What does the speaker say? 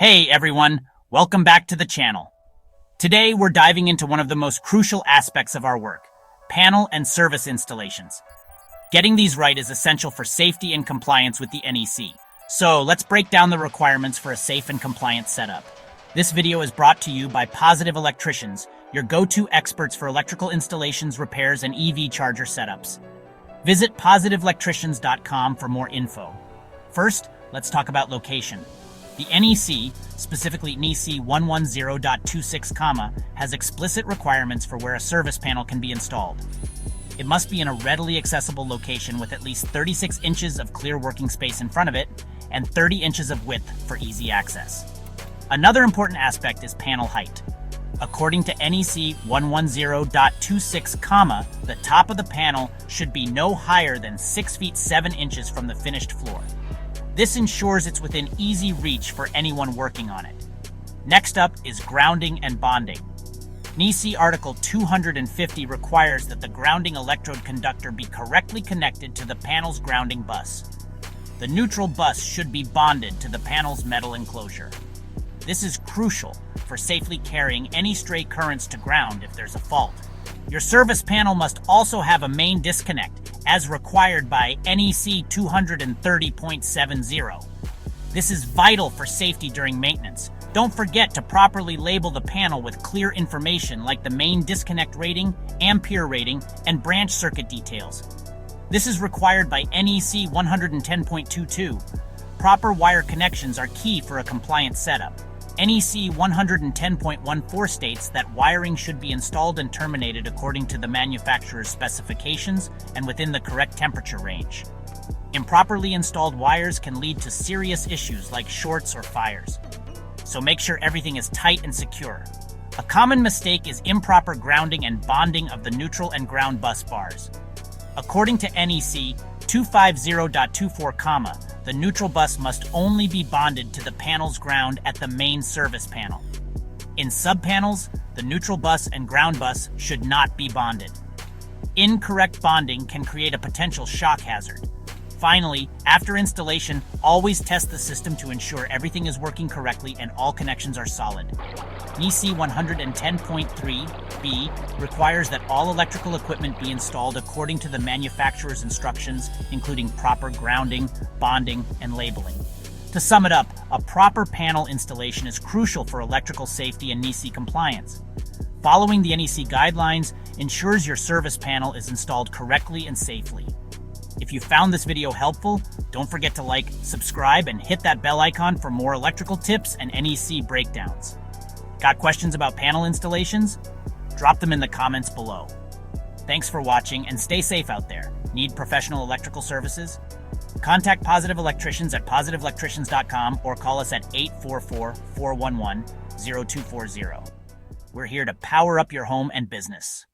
Hey everyone, welcome back to the channel. Today we're diving into one of the most crucial aspects of our work, panel and service installations. Getting these right is essential for safety and compliance with the NEC. So let's break down the requirements for a safe and compliant setup. This video is brought to you by Positive Electricians, your go-to experts for electrical installations, repairs, and EV charger setups. Visit positiveelectricians.com for more info. First, let's talk about location. The NEC, specifically NEC 110.26, has explicit requirements for where a service panel can be installed. It must be in a readily accessible location with at least 36 inches of clear working space in front of it and 30 inches of width for easy access. Another important aspect is panel height. According to NEC 110.26, the top of the panel should be no higher than 6 feet 7 inches from the finished floor. This ensures it's within easy reach for anyone working on it. Next up is grounding and bonding. NEC Article 250 requires that the grounding electrode conductor be correctly connected to the panel's grounding bus. The neutral bus should be bonded to the panel's metal enclosure. This is crucial for safely carrying any stray currents to ground if there's a fault. Your service panel must also have a main disconnect, as required by NEC 230.70. This is vital for safety during maintenance. Don't forget to properly label the panel with clear information like the main disconnect rating, ampere rating, and branch circuit details. This is required by NEC 110.22. Proper wire connections are key for a compliant setup. NEC 110.14 states that wiring should be installed and terminated according to the manufacturer's specifications and within the correct temperature range. Improperly installed wires can lead to serious issues like shorts or fires. So make sure everything is tight and secure. A common mistake is improper grounding and bonding of the neutral and ground bus bars. According to NEC 250.24, the neutral bus must only be bonded to the panel's ground at the main service panel. In subpanels, the neutral bus and ground bus should not be bonded. Incorrect bonding can create a potential shock hazard. Finally, after installation, always test the system to ensure everything is working correctly and all connections are solid. NEC 110.3b requires that all electrical equipment be installed according to the manufacturer's instructions, including proper grounding, bonding, and labeling. To sum it up, a proper panel installation is crucial for electrical safety and NEC compliance. Following the NEC guidelines ensures your service panel is installed correctly and safely. If you found this video helpful, don't forget to like, subscribe, and hit that bell icon for more electrical tips and NEC breakdowns. Got questions about panel installations? Drop them in the comments below. Thanks for watching and stay safe out there. Need professional electrical services? Contact Positive Electricians at positiveelectricians.com or call us at 844-411-0240. We're here to power up your home and business.